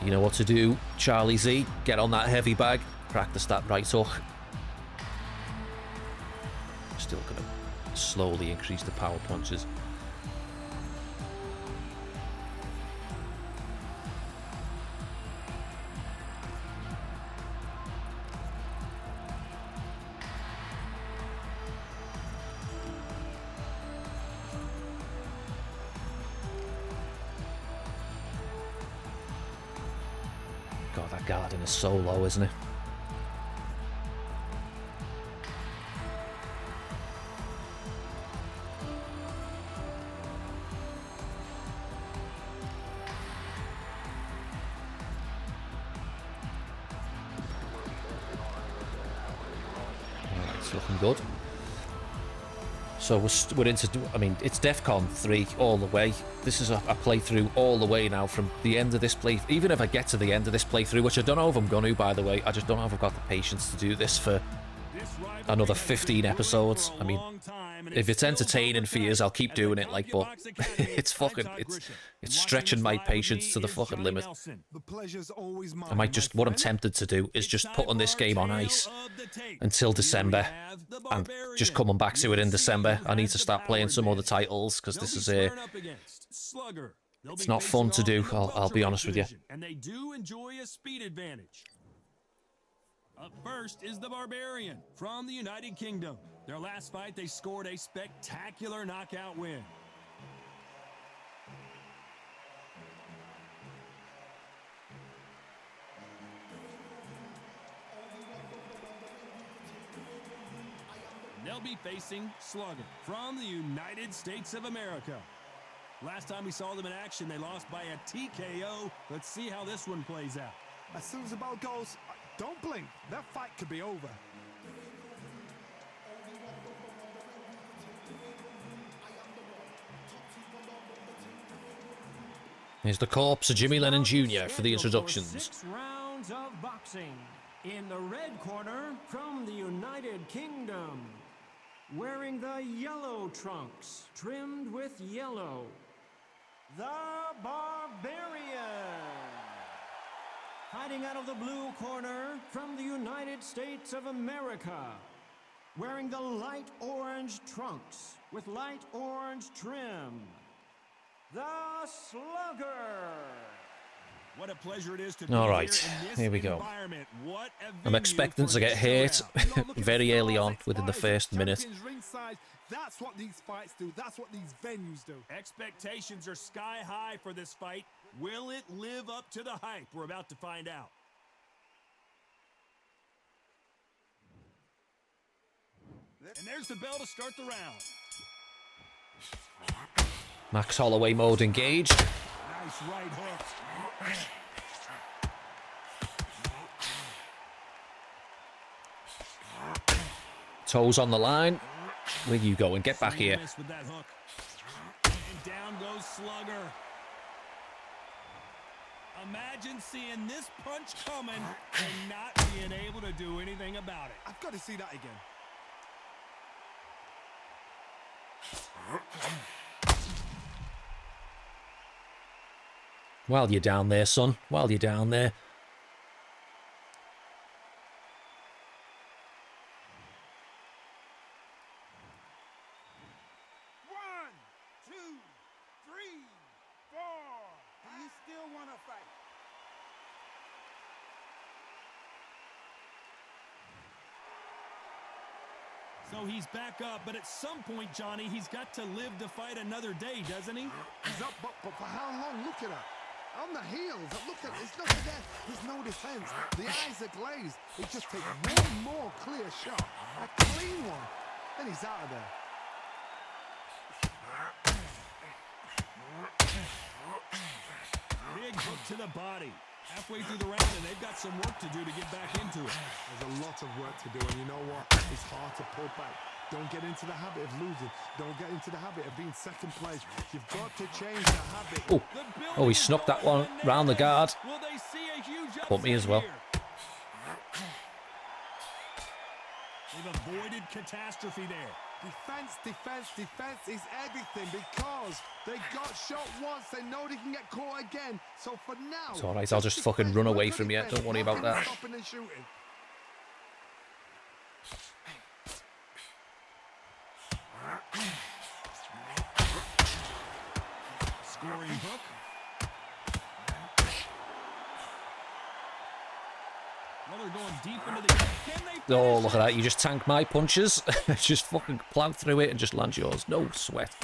You know what to do, Charlie Z. Get on that heavy bag. Practice that right hook. Still going to slowly increase the power punches. God, that garden is so low, isn't it? Alright, it's looking good. So we're into, I mean, it's DEFCON 3 all the way. This is a playthrough all the way now from the end of this playthrough. Even if I get to the end of this playthrough, which I don't know if I'm going to, by the way. I just don't know if I've got the patience to do this for another 15 episodes. I mean, if it's entertaining for you, I'll keep doing it, like, but it's fucking, it's stretching my patience to the fucking limit. I might just, what I'm tempted to do is just put on this game on ice until December, and just coming back to it in December. I need to start playing some other titles, because this is it's not fun to do, I'll be honest with you. And they do enjoy a speed advantage. Up first is the Barbarian from the United Kingdom. Their last fight, they scored a spectacular knockout win. They'll be facing Slugger from the United States of America. Last time we saw them in action, they lost by a TKO. Let's see how this one plays out. As soon as the bell goes, don't blink. That fight could be over. Here's the corpse of Jimmy Lennon Jr. for the introductions. 6 rounds of boxing. In the red corner from the United Kingdom, wearing the yellow trunks, trimmed with yellow, the Barbarian. Fighting out of the blue corner from the United States of America, wearing the light orange trunks with light orange trim, the Slugger. What a pleasure it is to All be right, here we go. I'm expecting to get hurt very early on, within the first minute. That's what these fights do. That's what these venues do. Expectations are sky high for this fight. Will it live up to the hype? We're about to find out. And there's the bell to start the round. Max Holloway mode engaged. Nice right hook. Toes on the line. Where you going? Get back here. With that hook. And down goes Slugger. Imagine seeing this punch coming and not being able to do anything about it. I've got to see that again. While you're down there, son. While you're down there. One, two, three, four. Do you still want to fight? So he's back up, but at some point, Johnny, he's got to live to fight another day, doesn't he? He's up, but for how long? Look at that. On the heels. Look at it. It's nothing there. There's no defense. The eyes are glazed. It just takes one more clear shot. A clean one. Then he's out of there. Big hook to the body. Halfway through the round, and they've got some work to do to get back into it. There's a lot of work to do, and you know what? It's hard to pull back. Don't get into the habit of losing. Don't get into the habit of being second place. You've got to change the habit. Oh, oh, he snuck that one round the guard. Will they see a huge Caught me as well. here? They've avoided catastrophe there. Defense, defense, defense is everything because they got shot once. They know they can get caught again. So for now, It's alright, I'll just fucking run away from you. Don't worry about that. Stopping and shooting. Scoring hook. Well, they're going deep into the... Can they Oh, finish look at that. You just tank my punches. Just fucking plow through it and just land yours. No sweat.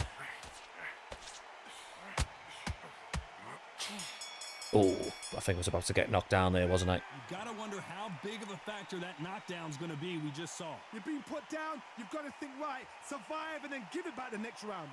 Oh, I think I was about to get knocked down there, wasn't I? You gotta wonder how big of a factor that knockdown's gonna be. We just saw. You're being put down. You've got to think right, survive, and then give it back the next round.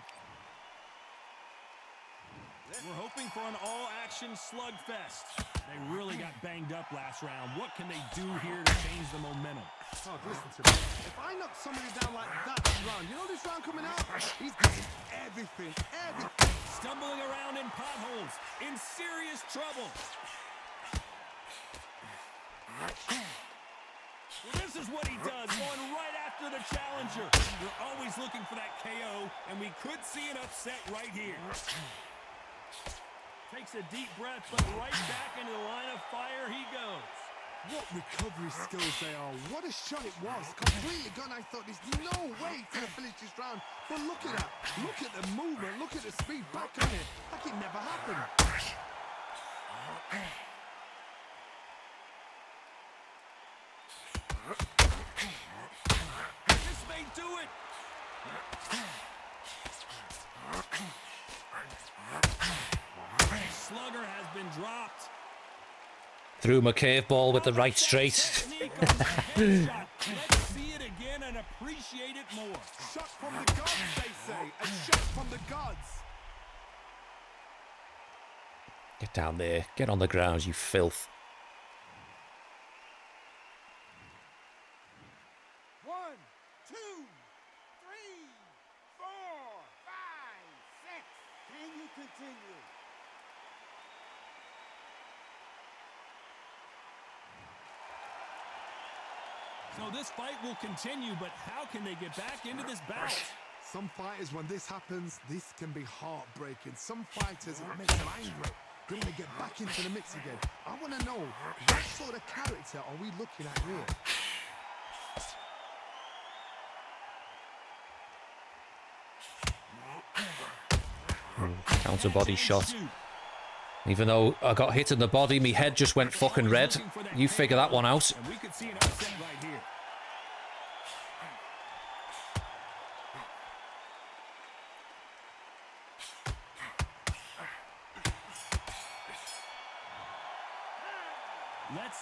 We're hoping for an all-action slugfest. They really got banged up last round. What can they do here to change the momentum? Oh, listen to me. If I knock somebody down like that round, you know this round coming out? He's getting everything, everything. Stumbling around in potholes, in serious trouble. Well, this is what he does, going right after the challenger. We're always looking for that KO, and we could see an upset right here. Takes a deep breath, but right back into the line of fire he goes. What recovery skills they are. What a shot it was. Completely gone. I thought there's no way to finish this round. But look at that. Look at the movement. Look at the speed back on it. Like it never happened. This may do it. Slugger has been dropped. Threw him a curveball with the right straight. Technique on that headshot. Let's see it again and appreciate it more. Shot from the gods, they say. A shot from the gods. Get down there. Get on the ground, you filth. 1, 2, 3, 4, 5, 6. Can you continue? So this fight will continue, but how can they get back into this bout? Some fighters, when this happens, this can be heartbreaking. Some fighters, it makes them angry. Then they get back into the mix again. I want to know, what sort of character are we looking at here? Counter body shot. Even though I got hit in the body, my head just went fucking red. You figure that one out. And we could see an upset right here.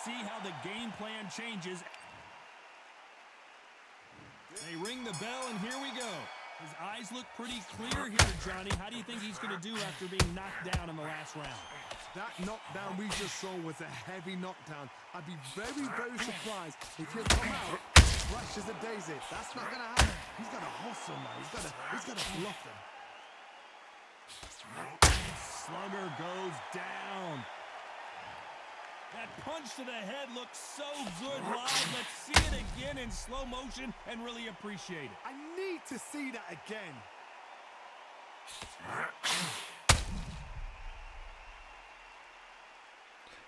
see how the game plan changes. They ring the bell, and here we go. His eyes look pretty clear here, Johnny. How do you think he's going to do after being knocked down in the last round? That knockdown we just saw was a heavy knockdown. I'd be very, very surprised if he'll come out fresh as a daisy. That's not going to happen. He's got to hustle, man. He's got to bluff them. Slugger goes down. That punch to the head looks so good live. Let's see it again in slow motion and really appreciate it. I need to see that again.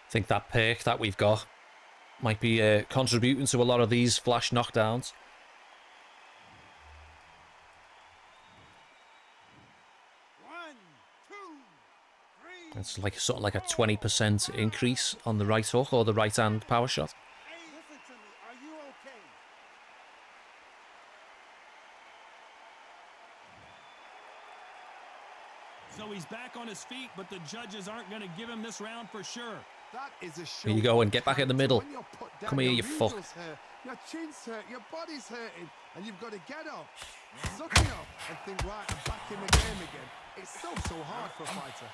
I think that perk that we've got might be contributing to a lot of these flash knockdowns. It's like something like a 20% increase on the right hook or the right hand power shot. Listen to me. Are you okay? So he's back on his feet, but the judges aren't going to give him this round for sure. That is a show. Here you go and get back in the middle. When you're put down, Come here, your you fuck. muscles hurt, your chin's hurt, your body's hurting, and you've got to get up, suck it up, and think, right, I'm back in the game again. It's so hard for a fighter.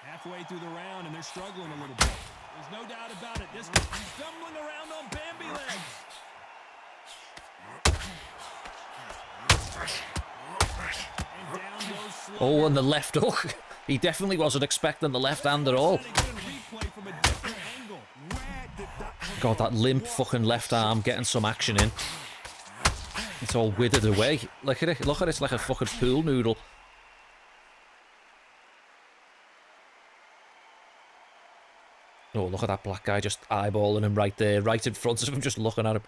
Halfway through the round, and they're struggling a little bit. There's no doubt about it. This one's stumbling around on Bambi legs. And down goes Slugger. Oh, and the left hook. He definitely wasn't expecting the left hand at all. God, that limp fucking left arm getting some action in. It's all withered away. Look at it. Look at it. It's like a fucking pool noodle. Oh, look at that black guy just eyeballing him right there, right in front of him, just looking at him.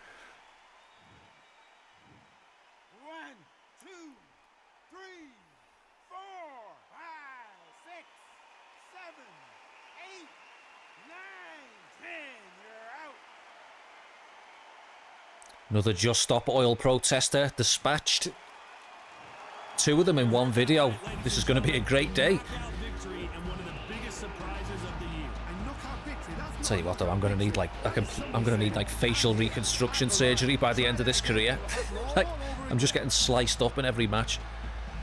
1, 2, 3, 4, 5, 6, 7, 8, 9, 10. You're out. Another Just Stop Oil protester dispatched. 2 of them in one video. This is going to be a great day. Tell you what though, I'm gonna need like facial reconstruction surgery by the end of this career. Like, I'm just getting sliced up in every match.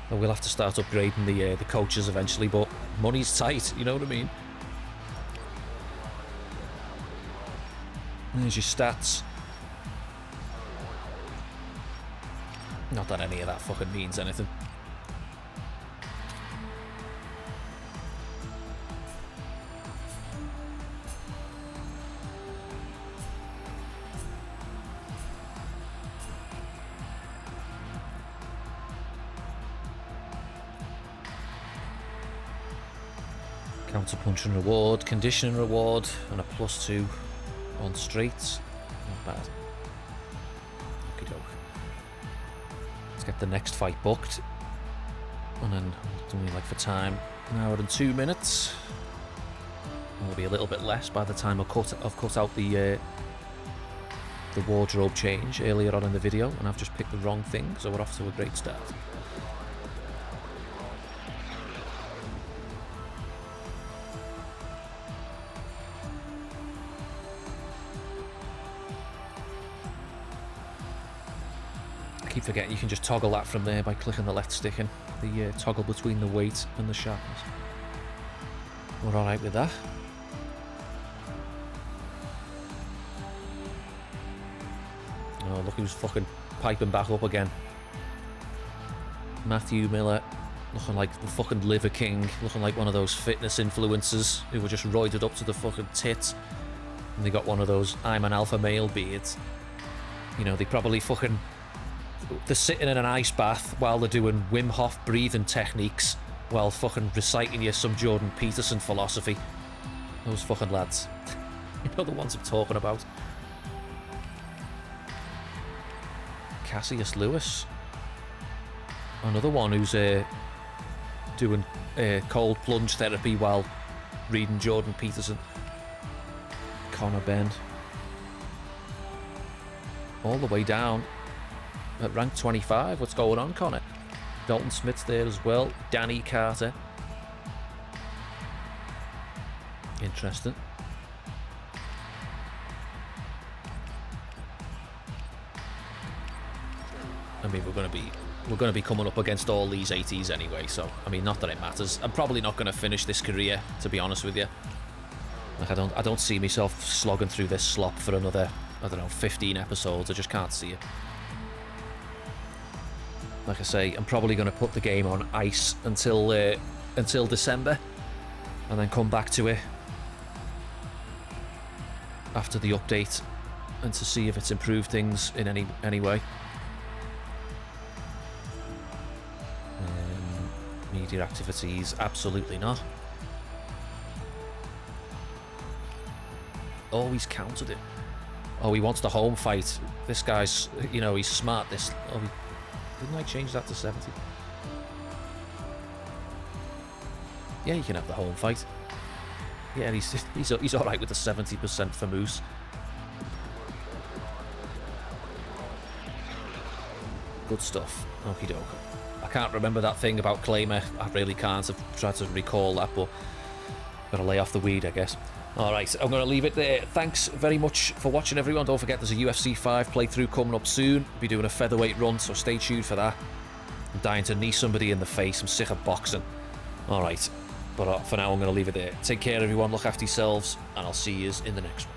And we'll have to start upgrading the coaches eventually, but money's tight, you know what I mean? There's your stats. Not that any of that fucking means anything. Counter punch and reward, conditioning reward, and a +2 on straights. Not bad. Okie doke. Let's get the next fight booked. And then, what do we like for time? 1 hour and 2 minutes. It'll be a little bit less by the time I've cut out the wardrobe change earlier on in the video, and I've just picked the wrong thing, so we're off to a great start. I keep forgetting you can just toggle that from there by clicking the left stick in. The toggle between the weight and the sharpness. We're alright with that. Oh, look who's fucking piping back up again. Matthew Miller, looking like the fucking Liver King, looking like one of those fitness influencers who were just roided up to the fucking tits. And they got one of those I'm an alpha male beards. You know, they probably fucking... They're sitting in an ice bath while they're doing Wim Hof breathing techniques while fucking reciting you some Jordan Peterson philosophy. Those fucking lads. You know the ones I'm talking about. Cassius Lewis. Another one who's doing cold plunge therapy while reading Jordan Peterson. Conor Ben. All the way down. at rank 25. What's going on, Connor? Dalton Smith's there as well. Danny Carter. Interesting. I mean, we're going to be coming up against all these 80s anyway, so I mean, not that it matters. I'm probably not going to finish this career, to be honest with you. Like, I don't see myself slogging through this slop for another, I don't know, 15 episodes. I just can't see it. Like I say, I'm probably going to put the game on ice until December, and then come back to it after the update, and to see if it's improved things in any way. Media activities, absolutely not. Oh, he's countered it. Oh, he wants the home fight. This guy's, you know, he's smart. Didn't I change that to 70? Yeah, you can have the home fight. Yeah, he's all right with the 70% for Moose. Good stuff. Okie doke. I can't remember that thing about Claimer. I really can't. I've tried to recall that, but gotta lay off the weed, I guess. Alright, I'm going to leave it there. Thanks very much for watching, everyone. Don't forget there's a UFC 5 playthrough coming up soon. I'll be doing a featherweight run, so stay tuned for that. I'm dying to knee somebody in the face. I'm sick of boxing. Alright, but for now I'm going to leave it there. Take care, everyone. Look after yourselves, and I'll see you in the next one.